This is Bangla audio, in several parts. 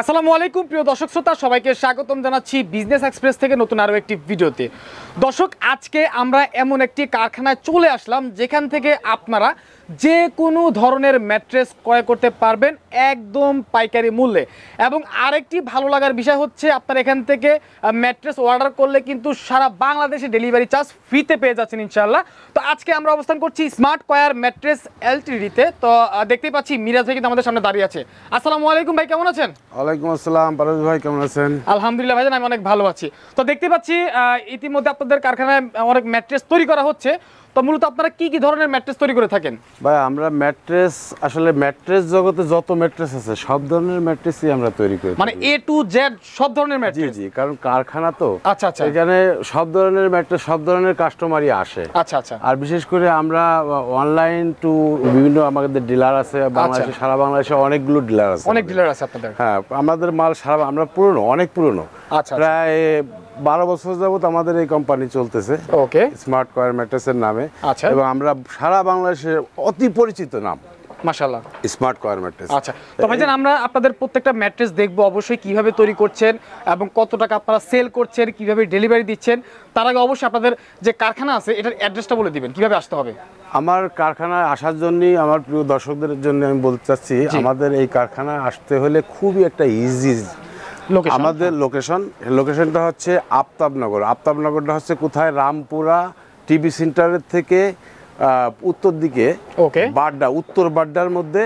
আসসালামু আলাইকুম প্রিয় দর্শক শ্রোতা, সবাইকে স্বাগতম জানাচ্ছি বিজনেস এক্সপ্রেস থেকে নতুন আরও একটি ভিডিওতে। দর্শক, আজকে আমরা এমন একটি কারখানায় চলে আসলাম যেখান থেকে আপনারা যে কোনো ধরনের ম্যাট্রেস ক্রয় করতে পারবেন একদম পাইকারি মূল্যে। এবং আরেকটি ভালো লাগার বিষয় হচ্ছে আপনারা এখান থেকে ম্যাট্রেস অর্ডার করলে কিন্তু সারা বাংলাদেশে ডেলিভারি চার্জ ফ্রিতে পেয়ে যাচ্ছেন ইনশাআল্লাহ। তো আজকে আমরা অবস্থান করছি স্মার্ট কোয়ার ম্যাট্রেস এলটিডিতে। তো দেখতেই পাচ্ছি মিরাজ ভাই কিন্তু আমাদের সামনে দাঁড়িয়ে আছে। আসসালামু আলাইকুম ভাই, কেমন আছেন? ওয়ালাইকুম আসসালাম পারভেজ ভাই, কেমন আছেন? আলহামদুলিল্লাহ ভাইজান, আমি অনেক ভালো আছি। তো দেখতে পাচ্ছি ইতিমধ্যে আপনাদের কারখানায় অনেক ম্যাট্রেস তৈরি করা হচ্ছে। তো মূলত আপনারা কি কি ধরনের ম্যাট্রেস তৈরি করে থাকেন? ভাই আমরা ম্যাট্রেস, আসলে ম্যাট্রেস জগতে যত ম্যাট্রেস আছে সব ধরনের ম্যাট্রেসই আমরা তৈরি করি, মানে এ টু জেড সব ধরনের ম্যাট্রেস? জি জি, কারণ কারখানা তো। আচ্ছা আচ্ছা, এখানে সব ধরনের ম্যাট্রেস সব ধরনের কাস্টমারই আসে। আচ্ছা আচ্ছা। আর বিশেষ করে আমরা অনলাইন টু বিভিন্ন আমাদের ডিলার আছে বাংলাদেশে, সারা বাংলাদেশে অনেকগুলো ডিলার আছে। অনেক ডিলার আছে আপনাদের? হ্যাঁ, আমাদের মাল সারা, আমরা পুরনো, অনেক পুরনো। আচ্ছা, প্রায় 12 বছর যাবত আমাদের এই কোম্পানি চলতেছে, ওকে, স্মার্ট কোয়ার ম্যাট্রেসের নামে। আচ্ছা। এবং আমরা সারা বাংলাদেশের অতি পরিচিত নাম মাশাআল্লাহ, স্মার্ট কোয়ার ম্যাট্রেস। আচ্ছা। তো ভাইজান, আমরা আপনাদের প্রত্যেকটা ম্যাট্রেস দেখবো অবশ্যই, কিভাবে তৈরি করছেন এবং কত টাকা আপনারা সেল করছেন, কিভাবে ডেলিভারি দিচ্ছেন। তার আগে অবশ্যই আপনাদের যে কারখানা আছে এটার অ্যাড্রেসটা বলে দিবেন, কিভাবে আসতে হবে। আমার কারখানায় আসার জন্য, আমার প্রিয় দর্শকদের জন্য আমি বলতে চাচ্ছি, আমাদের এই কারখানায় আসতে হলে খুবই একটা ইজি আমাদের লোকেশনটা হচ্ছে আফতাবনগর। আফতাবনগরটা হচ্ছে কোথায়? রামপুরা টিভি সেন্টারের থেকে উত্তর দিকে, ওকে, বাড্ডা, উত্তর বাড্ডার মধ্যে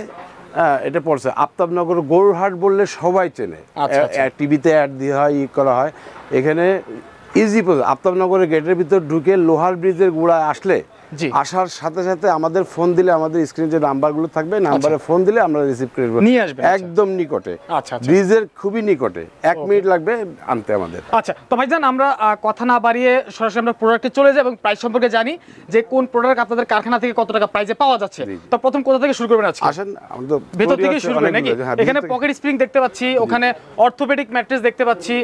এটা পড়ছে। আফতাবনগর গরুরহাট বললে সবাই চেনে, টিভিতে অ্যাড দিয়ে হয়, করা হয়। এখানে ইজি আফতাবনগরের গেটের ভিতর ঢুকে লোহারব্রিজের গোড়ায় আসলে, আসার সাথে সাথে আমাদের ফোন দিলে, আমাদের স্ক্রিনে যে নাম্বারগুলো থাকবে, নাম্বারে ফোন দিলে আমরা রিসিভ করে নিয়ে আসবো একদম নিকটে। আচ্ছা, ব্রিজের খুবই নিকটে, 1 মিনিট লাগবে আনতে আমাদের। আচ্ছা, তো ভাইজান আমরা কথা না বাড়িয়ে সরাসরি আমরা প্রোডাক্টে চলে যাই এবং প্রাইস সম্পর্কে জানি যে কোন প্রোডাক্ট আপনাদের কারখানা থেকে কত টাকা প্রাইসে পাওয়া যাচ্ছে। তো প্রথম কোথা থেকে শুরু করবেন আজকে? আসেন, আমরা ভেতর থেকে শুরু করি নাকি? এখানে পকেট স্প্রিং দেখতে পাচ্ছি, ওখানে অর্থোপেডিক ম্যাট্রেস দেখতে পাচ্ছি,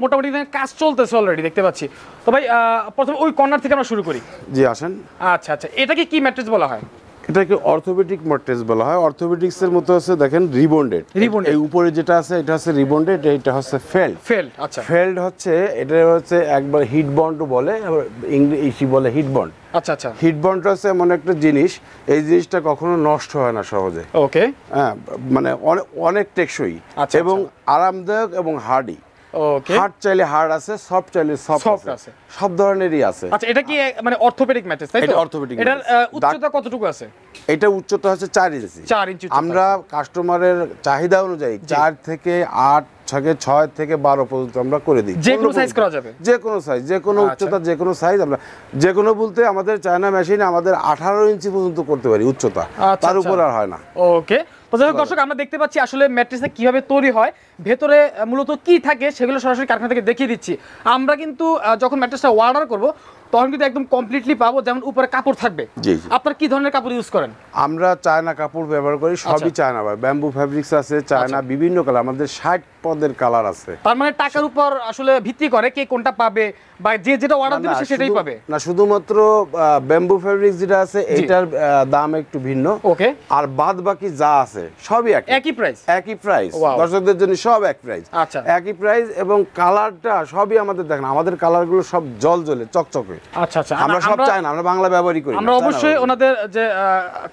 মোটামুটি কাজ চলতেছে অলরেডি দেখতে পাচ্ছি। তো ভাই প্রথম ওই কর্নার থেকে আমরা শুরু করি। জি আসেন। আচ্ছা আচ্ছা, এটাকে কি ম্যাট্রেস বলা হয়? এটাকে অর্থোপেডিক ম্যাট্রেস বলা হয়। অর্থোপেডিক্স এর মতো আছে, দেখেন রিবন্ডেড। এই উপরে যেটা আছে এটা হচ্ছে রিবন্ডেড, এটা হচ্ছে ফেল্ড। আচ্ছা, ফেল্ড হচ্ছে, এটা হচ্ছে একবার হিট বন্ড বলে, ইংলিশে বলে হিট বন্ড। আচ্ছা আচ্ছা, হিট বন্ডটা হচ্ছে এমন একটা জিনিস, এই জিনিসটা কখনো নষ্ট হয় না সহজে। ওকে, হ্যাঁ, মানে অনেক টেকসই এবং আরামদায়ক এবং হার্ডি। ওকে, হার্ড চাইলে হার্ড আছে, সফট চাইলে সফট আছে, সব ধরনেরই আছে। আচ্ছা, এটা কি মানে অর্থোপেডিক ম্যাট্রেস তাই তো? এটা অর্থোপেডিক। এটার উচ্চতা কতটুকু আছে? এটা উচ্চতা হচ্ছে 4 ইঞ্চি। 4 ইঞ্চি। আমরা কাস্টমারের চাহিদা অনুযায়ী 4 থেকে 8 6 থেকে 12 পর্যন্ত আমরা করে দিই। যে কোনো সাইজ করা যাবে? যে কোনো সাইজ, যে কোনো উচ্চতা, যে কোনো সাইজ। আমরা যে কোনো বলতে আমাদের চায়না মেশিনে আমাদের 18 ইঞ্চি পর্যন্ত করতে পারি উচ্চতা, তার উপর আর হয় না। ওকে, তো যাই হোক দর্শক, আমরা দেখতে পাচ্ছি আসলে ম্যাট্রেসটা কিভাবে তৈরি হয়, ভেতরে মূলত কি থাকে সেগুলো সরাসরি কারখানা থেকে দেখিয়ে দিচ্ছি। আমরা কিন্তু যখন ম্যাট্রেসটা অর্ডার করব তখন কিন্তু একদম কমপ্লিটলি পাবো, যেমন উপরে কাপড় থাকবে। আপনারা কি ধরনের কাপড় ইউজ করেন? আমরা চায়না কাপড় ব্যবহার করি, সবই চায়না, ব্যাম্বু ফ্যাব্রিক্স আছে, চায়না বিভিন্ন কালার, আমাদের 60 পদের কালার আছে। তার মানে টাকার উপর আসলে ভিত্তি করে কে কোনটা পাবে, বা যে যেটা অর্ডার দিবে সে সেটাই পাবে না। শুধুমাত্র ব্যাম্বু ফ্যাব্রিক্স যেটা আছে এটার দাম একটু ভিন্ন, ওকে, আর বাদ বাকি যা আছে সবই একই প্রাইস। একই প্রাইস, দর্শকদের জন্য সব এক প্রাইস। আচ্ছা, একই প্রাইস। এবং কালারটা সবই আমাদের, দেখেন আমাদের কালারগুলো সব জলজলে চকচকে। আচ্ছা আচ্ছা, আমরা সব চাই না, আমরা বাংলা ব্যবহারই করি। আমরা অবশ্যই ওনাদের যে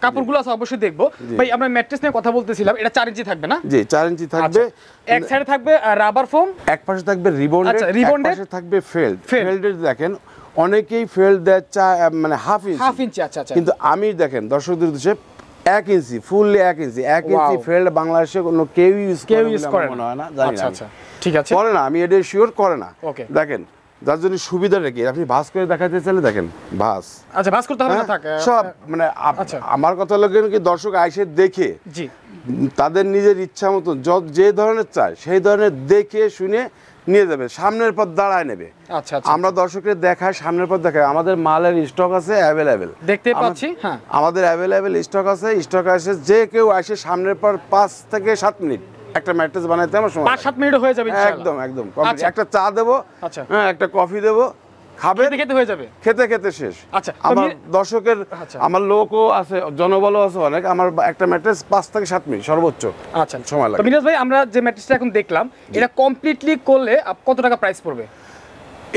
কাপড়গুলো আছে অবশ্যই দেখবো। ভাই আমরা ম্যাট্রেস নিয়ে কথা বলতেছিলাম, এটা 4 ইঞ্চি থাকবে না? জি, 4 ইঞ্চি থাকবে। এক সাইডে থাকবে রাবার ফোম, এক পাশে থাকবে রিবন্ডেড, এক পাশে থাকবে ফেল্ডেড। দেখেন অনেকেই ফেল্ড দেয় মানে হাফ ইঞ্চি। আচ্ছা আচ্ছা, কিন্তু আমি দেখেন দর্শকদের উদ্দেশ্যে 1 ইঞ্চি, ফুললি 1 ইঞ্চি। 1 ইঞ্চি ফেল্ড বাংলাদেশে কোনো কেউ ইউজ করে মনে হয় না, জানি না। আচ্ছা, ঠিক আছে, করে না, আমি এটা শিওর করে না। দেখেন যার জন্য সুবিধা রেখে আপনি ভাঁজ করে দেখাতে চাইলে দেখেন ভাঁজ। আচ্ছা, ভাঁজ করতে হবে না, থাকে সব মানে। আমার কথা হলো কি, দর্শক আইসে দেখে তাদের নিজের ইচ্ছা মতন যে ধরনের চায় সেই ধরনের দেখে শুনে নিয়ে যাবে, সামনের পথ দাঁড়ায় নেবে। আচ্ছা, আমরা দর্শকের দেখায়, সামনের পথ দেখায়। আমাদের মালের স্টক আছে অ্যাভেলেবেল, দেখতে পাচ্ছি। হ্যাঁ, আমাদের অ্যাভেলেবেল স্টক আছে। স্টক আসে, যে কেউ আসে সামনের পর 5 থেকে 7 মিনিট একটা ম্যাট্রেস বানাইতে আমার সময় 5-7 মিনিট হয়ে যাবে ইনশাআল্লাহ। একদম একদম। একটা চা দেবো, হ্যাঁ, একটা কফি দেবো, খাবে খেতে হয়ে যাবে, খেতে শেষ। আচ্ছা, আমার দর্শকের আমার লোকও আছে, জনবলও আছে অনেক। আমার একটা ম্যাট্রেস 5 থেকে 7 মিনিট সর্বোচ্চ আচ্ছা সময় লাগে। তো মিরাজ ভাই, আমরা যে ম্যাট্রেসটা এখন দেখলাম, এটা কমপ্লিটলি করলে কত টাকা প্রাইস পড়বে?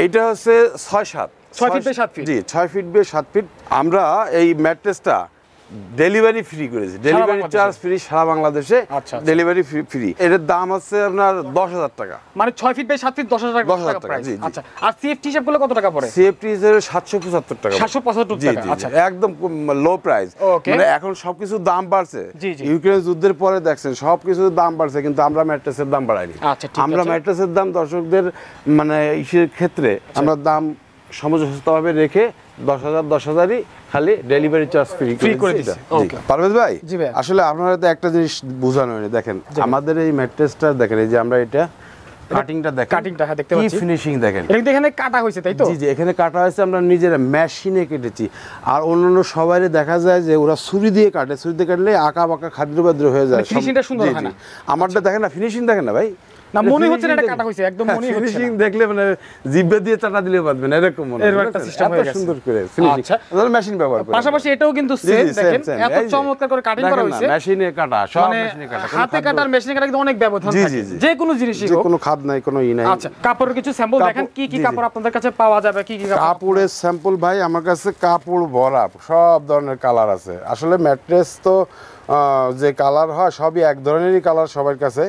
এটা হচ্ছে 6 ফিট বাই 7 ফিট। জি, 6 ফিট বাই 7 ফিট। আমরা এই ম্যাট্রেসটা ডেলিভারি ফ্রি করেছি, ডেলিভারি চার্জ ফ্রি সারা বাংলাদেশে, ডেলিভারি ফ্রি। এর দাম হচ্ছে আপনার 10,000 টাকা, মানে 6 ফিট বাই 7 ফিট 10,000 টাকা প্রাইস। আচ্ছা, আর সিএফটি হিসাব করলে কত টাকা পড়ে? সিএফটি হিসেবে 775 টাকা। 775 টাকা, আচ্ছা, একদম লো প্রাইস। মানে এখন সবকিছুর দাম বাড়ছে, ইউক্রেন যুদ্ধের পরে দেখছেন সবকিছুর দাম বাড়ছে, কিন্তু আমরা ম্যাট্রেসের দাম বাড়াইনি। আমরা ম্যাট্রেসের দাম দর্শকদের মানে ইসের ক্ষেত্রে আমরা দাম সামঞ্জস্যভাবে রেখে 10,000ই খালি ডেলিভারি চার্জ ফ্রি করে দিচ্ছি। পারভেজ ভাই, আসলে আপনারা তো একটা জিনিস বোঝানো হয়নি। দেখেন আমাদের এই ম্যাট্রেসটা দেখেন, এই যে আমরা এটা কাটিংটা দেখেন, কাটিংটা হ্যাঁ দেখতে পাচ্ছি, কি ফিনিশিং দেখেন। এটা এখানে কাটা হয়েছে তাই তো? জি জি, এখানে কাটা হয়েছে, আমরা নিজেরা মেশিনে কেটেছি। আর অন্যান্য সবাইরে দেখা যায় যে ওরা ছুরি দিয়ে কাটে, ছুরি দিয়ে কাটলে আঁকা বাঁকা খাদ্য বাদ্র হয়ে যায়, ফিনিশিংটা সুন্দর হয় না। আমারটা দেখেন না, ফিনিশিং দেখেন না ভাই, না মনে হচ্ছে না এটা কাটা হইছে, একদম মনে হচ্ছে ফিনিশিং দেখলে মানে জিভে দিয়ে চাটা দিলে পারবেন এরকম মনে হয়। এর একটা সিস্টেম হয়ে গেছে সুন্দর করে ফিনিশিং। আচ্ছা, তাহলে মেশিন ব্যবহার করে, পাশাপাশি এটাও কিন্তু সেম দেখেন, এত চমৎকার করে কাটিং করা হইছে। মেশিনে কাটা, সব মেশিনে কাটা, হাতে কাটার মেশিনে কাটা কিন্তু অনেক ব্যবধান থাকে, যে কোনো জিনিসই হোক, কোনো খাদ নাই, কোনো ই নাই। আচ্ছা, কাপড়ের কিছু স্যাম্পল দেখেন, কি কি কাপড় আপনাদের কাছে পাওয়া যাবে? কি কি কাপড়ের স্যাম্পল ভাই আমার কাছে কাপড় ভরা, সব ধরনের কালার আছে। আসলে ম্যাট্রেস তো যে কালার হয় সবই এক ধরনেরই কালার সবার কাছে।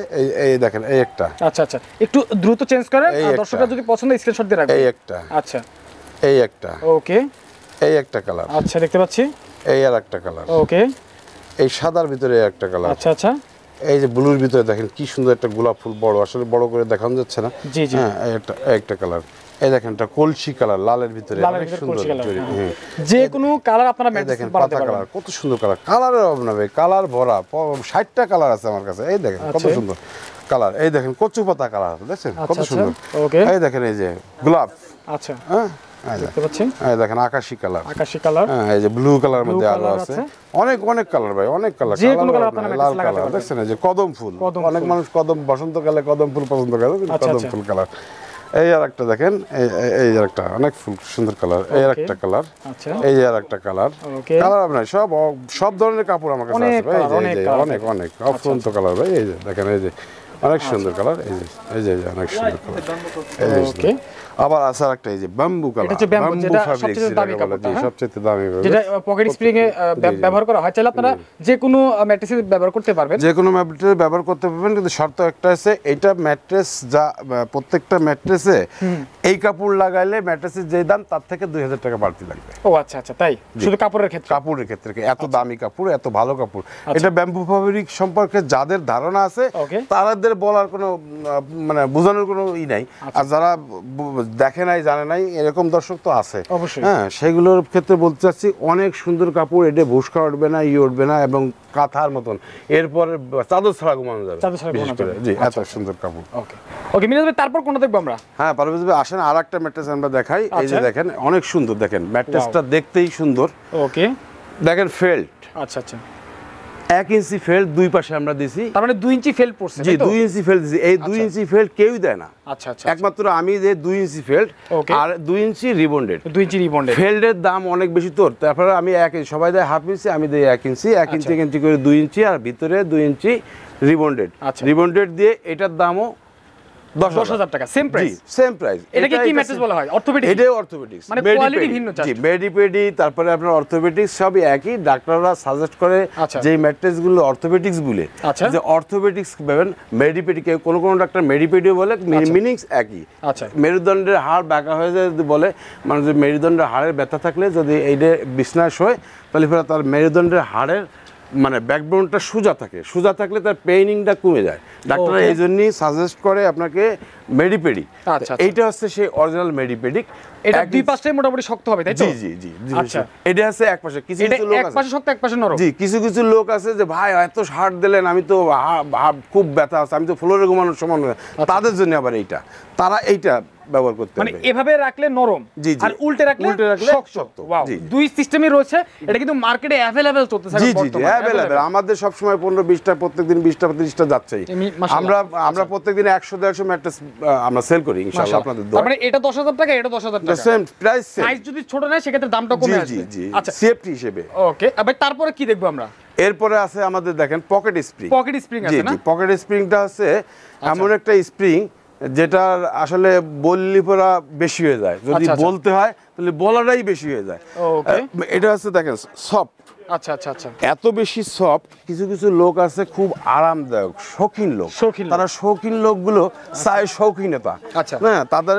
এই দেখেন, এই একটা। আচ্ছা আচ্ছা, একটু দ্রুত চেঞ্জ করেন, দর্শকরা যদি পছন্দ স্ক্রিনশট দিয়ে রাখবেন। এই একটা। আচ্ছা, এই একটা। ওকে, এই একটা কালার। আচ্ছা, দেখতে পাচ্ছি। এই আর একটা কালার। ওকে, এই সাদার ভিতরে একটা কালার। আচ্ছা আচ্ছা, এই যে ব্লুর ভিতরে দেখেন কি সুন্দর একটা গোলাপ ফুল, বড়, আসলে বড় করে দেখানো যাচ্ছে না। জি জি, হ্যাঁ, একটা কালার। এই দেখেন একটা কলসি কালার, লালের ভিতরে অনেক সুন্দর। যে কোনো কালার আপনারা দেখেন, পাতা কালার, কত সুন্দর কালার, কালারের অভাব না ভাই, কালার ভরা, 60টা কালার আছে আমার কাছে। এই দেখেন কত সুন্দর কালার। এই দেখেন কচু পাতা কালার, দেখছেন কত সুন্দর। এই দেখেন এই যে গোলাপ, আচ্ছা হ্যাঁ দেখতে পাচ্ছেন। এই দেখেন আকাশী কালার, আকাশী কালার। হ্যাঁ, এই যে ব্লু কালার মধ্যে আরো আছে অনেক কালার ভাই, অনেক কালার। যে কোনো কালার আপনারা লাল কালার দেখছেন, এই যে কদম ফুল, অনেক মানুষ কদম বসন্তকালে কদম ফুল পছন্দ করে, কদম ফুল কালার। এই আর একটা দেখেন, এই আর একটা অনেক ফুল সুন্দর কালার। এই আর একটা কালার, এই আর একটা কালার। কালার আপনার সব ধরনের কাপড় আমার কাছে আছে ভাই। অনেক অনেক অফুরন্ত কালার ভাই। এই যে দেখেন, এই যে অনেক সুন্দর কালার। এই যে অনেক সুন্দর কালার। ওকে, আবার আছে একটা, এই যে ব্যাম্বু কালার, ব্যাম্বু ফ্যাব্রিক্স, সবচেয়ে দামি, যেটা পকেট স্প্রিং এ ব্যবহার করা হয়। চাইলে আপনারা যে কোনো ম্যাট্রেসে ব্যবহার করতে পারবেন, যে কোনো ম্যাট্রেসে ব্যবহার করতে পারবেন, কিন্তু শর্ত একটা আছে, এইটা ম্যাট্রেস যা প্রত্যেকটা ম্যাট্রেসে এই কাপড় লাগাইলে ম্যাট্রেসের যে দাম তার থেকে 2,000 টাকা বাড়তি লাগবে। ও আচ্ছা আচ্ছা, তাই শুধু কাপড়ের ক্ষেত্রে? কাপড়ের ক্ষেত্রে, এত দামি কাপড়, এত ভালো কাপড়। এটা ব্যাম্বু ফ্যাব্রিক সম্পর্কে যাদের ধারণা আছে তাদের বলার কোনো মানে বোঝানোর কোনো ই নাই। আর যারা দেখে নাই, জানে নাই, এরকম দর্শক তো আছে অবশ্যই। হ্যাঁ, সেগুলোর ক্ষেত্রে বলতে চাচ্ছি অনেক সুন্দর কাপড়, এটা ভুসকা উঠবে না, উঠবে না, এবং কাঁথার মতন এরপরে চাদর ছাড়া ঘুমানো যাবে। জি, এত সুন্দর কাপড়। ওকে ওকে, মিরাজ ভাই, তারপর কোনটা দেখবো আমরা? হ্যাঁ পারভেজ ভাই, আসেন আর একটা ম্যাট্রেস আমরা দেখাই। এই যে দেখেন অনেক সুন্দর, দেখেন ম্যাট্রেসটা দেখতেই সুন্দর। ওকে, দেখেন ফেল্ট, আচ্ছা আচ্ছা, 1 ইঞ্চি ফেল্ট দুই পাশে আমরা দিছি। তার মানে 2 ইঞ্চি ফেল্ট পড়ছে? জি, 2 ইঞ্চি ফেল্ট দিছি। এই 2 ইঞ্চি ফেল্ট কেউই দেয় না। আচ্ছা আচ্ছা, একমাত্র আমি যে 2 ইঞ্চি ফেল্ট আর 2 ইঞ্চি রিবন্ডেড। 2 ইঞ্চি রিবন্ডেড ফেল্টের দাম অনেক বেশি তোর, তারপরে আমি সবাই দেয় হাফ ইঞ্চি, আমি দেই 1 ইঞ্চি, 1 ইঞ্চি 1 ইঞ্চি করে 2 ইঞ্চি, আর ভিতরে 2 ইঞ্চি রিবন্ডেড। রিবন্ডেড দিয়ে এটার দামও 10,000 টাকা। Same price? Same price. এটাকে কি ম্যাট্রেস বলা হয়? অর্থোপেডিক? এটাও অর্থোপেডিক্স, মানে কোয়ালিটি ভিন্ন জাস্ট। জি, মেডিপেডি, তারপরে আপনার অর্থোপেডিক্স সবই একই। ডাক্তাররা সাজেস্ট করে যে ম্যাট্রেসগুলো অর্থোপেডিক্স বলে, যে অর্থোপেডিক্স পাবেন, মেডিপেডি, কোন ডাক্তার মেডিপেডিও বলে, মিনিংস একই। আচ্ছা, মেরুদণ্ডের হাড় বাঁকা হয়ে যায় যদি বলে, মানে যে মেরুদণ্ডের হাড়ের ব্যথা থাকলে যদি এইটা বিছনায় শোয়, তাহলে তার মেরুদণ্ডের হাড়ের মানে ব্যাকবোনটা সোজা থাকে, সোজা থাকলে তার পেইনিংটা কমে যায়। ডাক্তাররা এই জন্যই সাজেস্ট করে আপনাকে মেডিপেডি। এইটা হচ্ছে সেই অরিজিনাল মেডিপেডিক। এটা দুই পাশে মোটামুটি শক্ত হবে, তাই তো? জি জি জি। আচ্ছা, এটা আছে এক পাশে, কিছু কিছু লোক আছে এক পাশে শক্ত এক পাশে নরম। জি, কিছু কিছু লোক আছে যে ভাই এত হার্ড দিলেন, আমি তো খুব ব্যথা আছে, আমি তো ফ্লোরে ঘুমানোর সময়, তাদের জন্য আবার এইটা, তারা এইটা ব্যবহার করতে মানে এভাবে রাখলে নরম, আর উল্টে রাখলে শক্ত। ওয়াও, দুই সিস্টেমই রয়েছে। এটা কিন্তু মার্কেটে अवेलेबल চলতেছে বর্তমানে। জি জি, अवेलेबल। আমাদের সব সময় 15-20টা, প্রত্যেকদিন 20টা 30টা যাচ্ছে। আমরা প্রত্যেকদিন 100-150 ম্যাট্রেস আমরা সেল করি ইনশাআল্লাহ আপনাদের দোয়া। তার মানে এটা 10,000 টাকা, এটা 10,000 টাকা, সেম প্রাইস। সাইজ যদি ছোট নেয় সেক্ষেত্রে দামটা কমে আসবে। আচ্ছা, সেফটি হিসেবে। ওকে, আবার তারপরে কি দেখবো আমরা? এরপরে আছে আমাদের দেখেন পকেট স্প্রিং। পকেট স্প্রিং আছে না? পকেট স্প্রিংটা আছে এমন একটা স্প্রিং যেটার আসলে বললি পরা বেশি হয়ে যায়, যদি বলতে হয় তাহলে বলাটাই বেশি হয়ে যায়। এটা হচ্ছে দেখেন সফট। আচ্ছা আচ্ছা আচ্ছা, এত বেশি সফট, কিছু কিছু লোক আছে খুব আরামদায়ক, শৌখিন লোক, তারা শৌখিন লোকগুলো চায় শৌখিনতা। আচ্ছা, হ্যাঁ, তাদের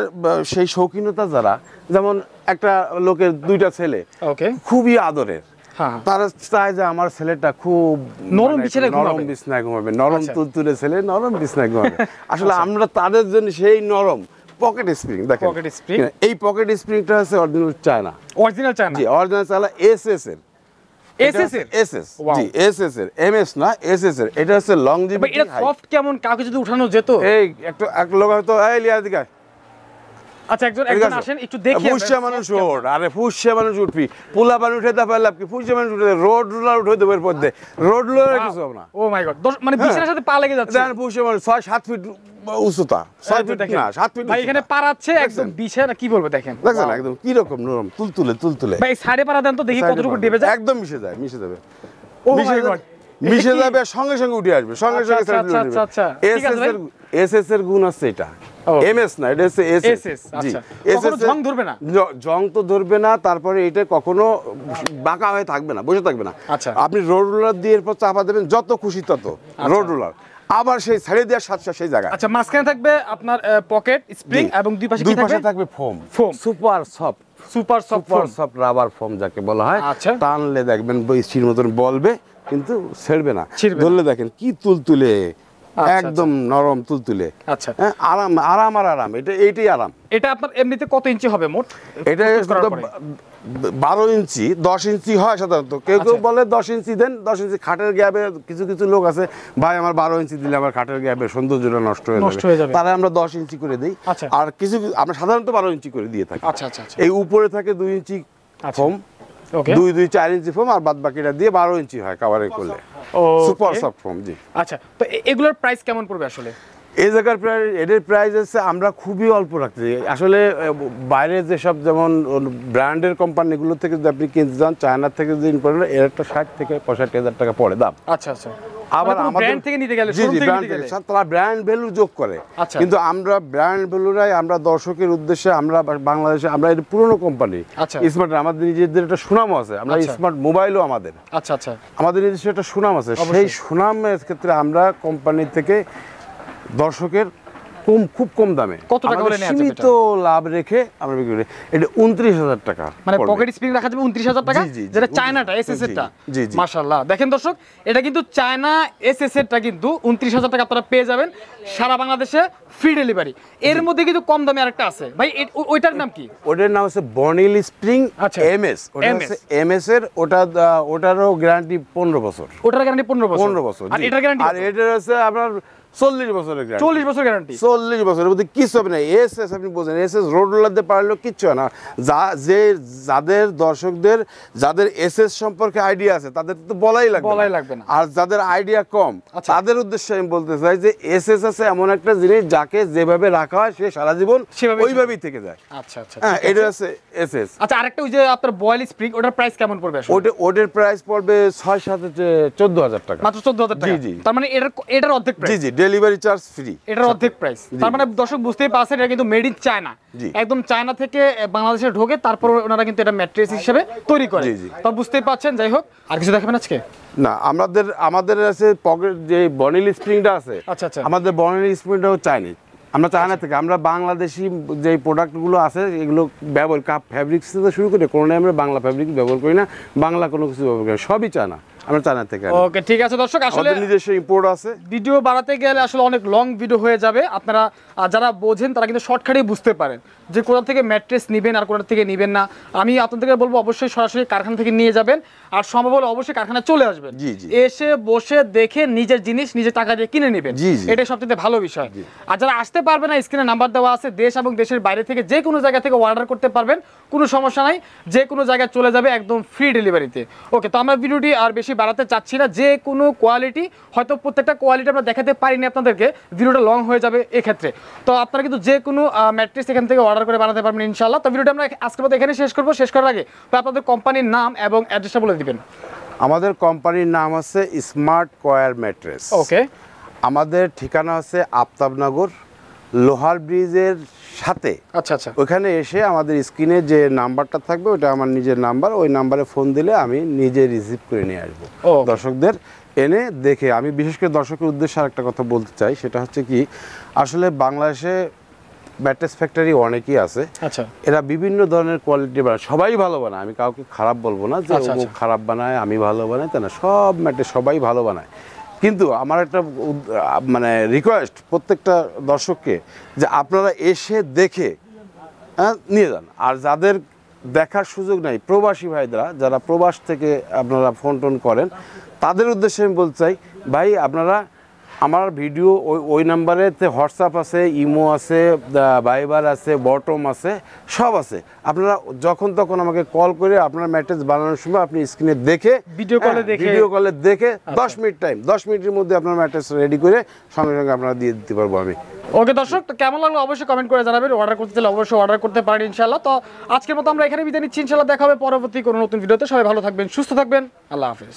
সেই শৌখিনতা যারা, যেমন একটা লোকের 2টা ছেলে খুবই আদরের, তারা চায় যে আমার ছেলেটা খুব নরম বিছানায় ঘুমাবে, নরম তুলতুলে ছেলে নরম বিছানায় ঘুমাবে। আসলে আমরা তাদের জন্য সেই নরম পকেট স্প্রিং দেখেন। এই পকেট স্প্রিংটা হচ্ছে অরিজিনাল চায়না। Original China? জি, অরিজিনাল চায়না। এসএস এর, এসএস জি, এসএস এর, এমএস না, এসএস এর। এটা হচ্ছে লংজিভিটি। এটা সফট কেমন, কাউকে যদি উঠানো যেত? এই এক লোক হয়তো এই লিয়া দিকা। আচ্ছা, একজন আসেন একটু দেখি। ফুসা মানুষ ওঠ, আরে ফুসা মানুষ উঠবি, পোলা মানুষ উঠে পারলাম কি, ফুসা মানুষ উঠে রোড রোলার উঠে দেবে, এর মধ্যে রোড রোলার কিছু হবে না। ও মাই গড, মানে বিছানার সাথে পা লেগে যাচ্ছে। জানেন ফুসা মানুষ 6-7 ফিট উচ্চতা, 6 ফিট না 7 ফিট ভাই, এখানে পারাচ্ছে একদম বিছানা, কি বলবো দেখেন, দেখছেন একদম কি রকম নরম তুলতুলে। ভাই সাইডে পারা দেন তো দেখি কতটুকু ডেবে যায়। একদম মিশে যাবে। ও মাই গড, মিশে যাবে, সঙ্গে সঙ্গে উঠে আসবে, সঙ্গে সঙ্গে। আচ্ছা, এসএস এর গুণ আছে এটা। এমএস না, এটা হচ্ছে এসএস। জি, কখনো জং ধরবে না? জং তো ধরবে না, তারপরে এটা কখনো বাঁকা হয়ে থাকবে না, বসে থাকবে না। আপনি রোড রোলার দিয়ে এরপর চাপা দেবেন যত খুশি তত, রোড রোলার আবার সেই ছেড়ে দেওয়ার সাথে সেই জায়গা। আচ্ছা, মাঝখানে থাকবে আপনার পকেট স্প্রিং এবং দুই পাশে থাকবে foam super soft rubber foam যাকে বলা হয়। টানলে দেখবেন বইছির মতন বলবে, কিন্তু ছেড়বে না। ধরলে দেখেন কি তুলতুলে, একদম নরম তুলতুলে। আচ্ছা, আরাম। এইটাই আরাম। এটা আপনার এমনিতে কত ইঞ্চি হবে মোট? এটা 12 ইঞ্চি, 10 ইঞ্চি হয় সাধারণত। কেউ বলে 10 ইঞ্চি দেন, 10 ইঞ্চি খাটের গ্যাপে। কিছু লোক আছে, ভাই আমার 12 ইঞ্চি দিলে আমার খাটের গ্যাপে সৌন্দর্যটা নষ্ট হয়ে যাবে, তারা আমরা 10 ইঞ্চি করে দিই। আর কিছু আমরা সাধারণত 12 ইঞ্চি করে দিয়ে থাকি। এই উপরে থাকে 2 ইঞ্চি ফোম, 2-4 ইঞ্চি ফোম, আর বাদ বাকিটা দিয়ে 12 ইঞ্চি হয় কভারে করলে, সুপার সফট ফোম। জি, আচ্ছা, তো এগুলোর প্রাইস কেমন পড়বে আসলে? এই জায়গার এদের প্রাইস আছে আমরা খুবই অল্প রাখছি। আসলে বাইরে যেসব যেমন ব্র্যান্ডের কোম্পানিগুলো থেকে যদি আপনি কিনতে যান, চায়না থেকে যদি ইম্পোর্ট করেন, এর একটা 60 থেকে 65,000 টাকা পড়ে দাম। আচ্ছা, আবার আমাদের ব্র্যান্ড থেকে নিতে গেলে তারা ব্র্যান্ড ভ্যালু যোগ করে, কিন্তু আমরা ব্র্যান্ড ভ্যালুরাই আমরা দর্শকের উদ্দেশ্যে, আমরা বাংলাদেশে আমরা এটা পুরনো কোম্পানি স্মার্ট, আমাদের নিজেদের একটা সুনাম আছে। আমরা স্মার্ট মোবাইলও আমাদের আমাদের নিজস্ব একটা সুনাম আছে। সেই সুনামের ক্ষেত্রে আমরা কোম্পানি থেকে দর্শকের খুব কম দামে কত টাকা বলে নেওয়া যাবে, সীমিত লাভ রেখে আমরা বিক্রি করি। এটা 29,000 টাকা, মানে পকেট স্প্রিং রাখা যাবে 29,000 টাকা, যেটা চায়নাটা এসএস এরটা। মাশাআল্লাহ, দেখেন দর্শক, এটা কিন্তু চায়না এসএস এরটা কিন্তু 29,000 টাকা আপনারা পেয়ে যাবেন সারা বাংলাদেশে, ফ্রি ডেলিভারি। এর মধ্যে কিন্তু কম দামে আরেকটা আছে ভাই, ওইটার নাম কি? ওটার নাম হচ্ছে বর্নিল স্প্রিং এমএস। ওটা হচ্ছে এমএস এর, ওটারও গ্যারান্টি 15 বছর। ওটার গ্যারান্টি 15 বছর। আর এটার গ্যারান্টি? আর এটার হচ্ছে আপনার 40 বছরের গ্যারান্টি। 40 বছর গ্যারান্টি? 40 বছরের মধ্যে কিছু হবে না। এসএস আপনি বোঝেন, এসএস রোড রোলারদের পারলে কিচ্ছু হয় না। যাদের দর্শকদের যাদের এসএস সম্পর্কে আইডিয়া আছে তাদের তো বলাই লাগবে না। আর যাদের আইডিয়া কম তাদের উদ্দেশ্যে আমি বলতে চাই যে এসএস আছে এমন একটা জিনিস যাকে যেভাবে রাখা হয় সে সারা জীবন ওইভাবেই থেকে যায়। আচ্ছা, হ্যাঁ, এটা আছে এসএস। আচ্ছা, আরেকটা ওই যে আপনার বয়েল স্প্রিং, ওটার প্রাইস কেমন পড়বে আসলে? ওটার প্রাইস পড়বে 6-7-14,000 টাকা, মাত্র 14,000 টাকা। তার মানে এটার অর্ধেক প্রাইস। জি, ডেলিভারি চার্জ ফ্রি, এটার অর্ধেক প্রাইস। তার মানে দর্শক বুঝতেই পারছেন, এটা কিন্তু মেড ইন চায়না, একদম চায়না থেকে বাংলাদেশে ঢোকে, তারপর ওনারা কিন্তু এটা ম্যাট্রেস হিসেবে তৈরি করে। তো বুঝতেই পারছেন। যাই হোক, আর কিছু দেখাবেন আজকে? না, আমাদের আছে পকেট যে বর্নিল স্প্রিংটা আছে। আমাদের বর্নিল স্প্রিংটাও চাইনিজ, আমরা চায়না থেকে। আমরা বাংলাদেশি যে প্রোডাক্টগুলো আছে এগুলো ব্যবহার, কাপ ফ্যাব্রিক্স থেকে শুরু করে কোনো আমরা বাংলা ফ্যাব্রিক ব্যবহার করি না, বাংলা কোনো কিছু ব্যবহার করি, সবই চায়না, আমরা চায়না থেকে। ওকে, ঠিক আছে দর্শক, আসলে নিজস্ব ইম্পোর্ট আছে। ভিডিও বাড়াতে গেলে আসলে অনেক লং ভিডিও হয়ে যাবে। আপনারা যারা বোঝেন তারা কিন্তু শর্টকাটেই বুঝতে পারেন যে কোথা থেকে ম্যাট্রেস নেবেন আর কোথা থেকে নেবেন না। আমি আপনাদেরকে বলবো অবশ্যই সরাসরি কারখানা থেকে নিয়ে যাবেন, আর সম্ভব হলে অবশ্যই কারখানায় চলে আসবেন, এসে বসে দেখে নিজের জিনিস নিজের টাকা দিয়ে কিনে নেবেন, এটাই সবচেয়ে ভালো বিষয়। আর যারা আসতে পারবে না, স্ক্রিনে নাম্বার দেওয়া আছে, দেশ এবং দেশের বাইরে থেকে যে কোনো জায়গা থেকে অর্ডার করতে পারবেন, কোনো সমস্যা নাই, যে কোনো জায়গায় চলে যাবে একদম ফ্রি ডেলিভারিতে। ওকে, তো আমরা ভিডিওটি আর বেশি বাড়াতে চাচ্ছি না, যে কোনো কোয়ালিটি হয়তো প্রত্যেকটা কোয়ালিটি আমরা দেখাতে পারিনি আপনাদেরকে, ভিডিওটা লং হয়ে যাবে এক্ষেত্রে। তো আপনারা কিন্তু যে কোনো ম্যাট্রেস এখান থেকে অর্ডার করে বানাতে পারবেন ইনশাআল্লাহ। তো ভিডিওটা আমরা আজকের মতো এখানে শেষ করবো। শেষ করার আগে তো আপনাদের কোম্পানির নাম এবং অ্যাড্রেসটা বলে দিবেন। আমাদের কোম্পানির নাম আছে স্মার্ট কোয়ার ম্যাট্রেস। ওকে। আমাদের ঠিকানা আছে আফতাবনগর, লোহার ব্রিজের সাথে। আচ্ছা আচ্ছা। ওখানে এসে আমাদের স্ক্রিনে যে নাম্বারটা থাকবে ওটা আমার নিজের নাম্বার, ওই নাম্বারে ফোন দিলে আমি নিজে রিসিভ করে নিয়ে আসবো দর্শকদের এনে দেখে। আমি বিশেষ করে দর্শকের উদ্দেশ্যে আরেকটা কথা বলতে চাই, সেটা হচ্ছে কি, আসলে বাংলাদেশে ম্যাট্রেস ফ্যাক্টরি অনেকই আছে। আচ্ছা। এরা বিভিন্ন ধরনের কোয়ালিটি বানায়, সবাই ভালো বানায়, আমি কাউকে খারাপ বলবো না যে ও খারাপ বানায় আমি ভালো বানাই, তা না, সব ম্যাট্রেস সবাই ভালো বানায়। কিন্তু আমার একটা মানে রিকোয়েস্ট প্রত্যেকটা দর্শককে, যে আপনারা এসে দেখে নিয়ে যান। আর যাদের দেখার সুযোগ নেই, প্রবাসী ভাইরা যারা প্রবাস থেকে আপনারা ফোন টোন করেন, তাদের উদ্দেশ্যে আমি বলতে চাই, ভাই আপনারা আমার ভিডিও ওই নাম্বারেতে হোয়াটসঅ্যাপ আছে, ইমো আছে, ভাইবার আছে, বটম আছে, সব আছে। আপনারা যখন তখন আমাকে কল করে আপনার ম্যাট্রেস বানানোর সময় আপনি স্ক্রিনে দেখে ভিডিও কলে দেখে 10 মিনিট টাইম, 10 মিনিটের মধ্যে আপনার ম্যাট্রেস রেডি করে সঙ্গে সঙ্গে আপনারা দিয়ে দিতে পারবো আমি। ওকে দর্শক, তো কেমন লাগলো অবশ্যই কমেন্ট করে জানাবেন। অর্ডার করতে চাইলে অবশ্যই অর্ডার করতে পারেন ইনশাআল্লাহ। তো আজকের মতো আমরা এখানে বিদায় নিচ্ছি, ইনশাআল্লাহ দেখা হবে পরবর্তী কোনো নতুন ভিডিওতে। সবাই ভালো থাকবেন, সুস্থ থাকবেন, আল্লাহ হাফেজ।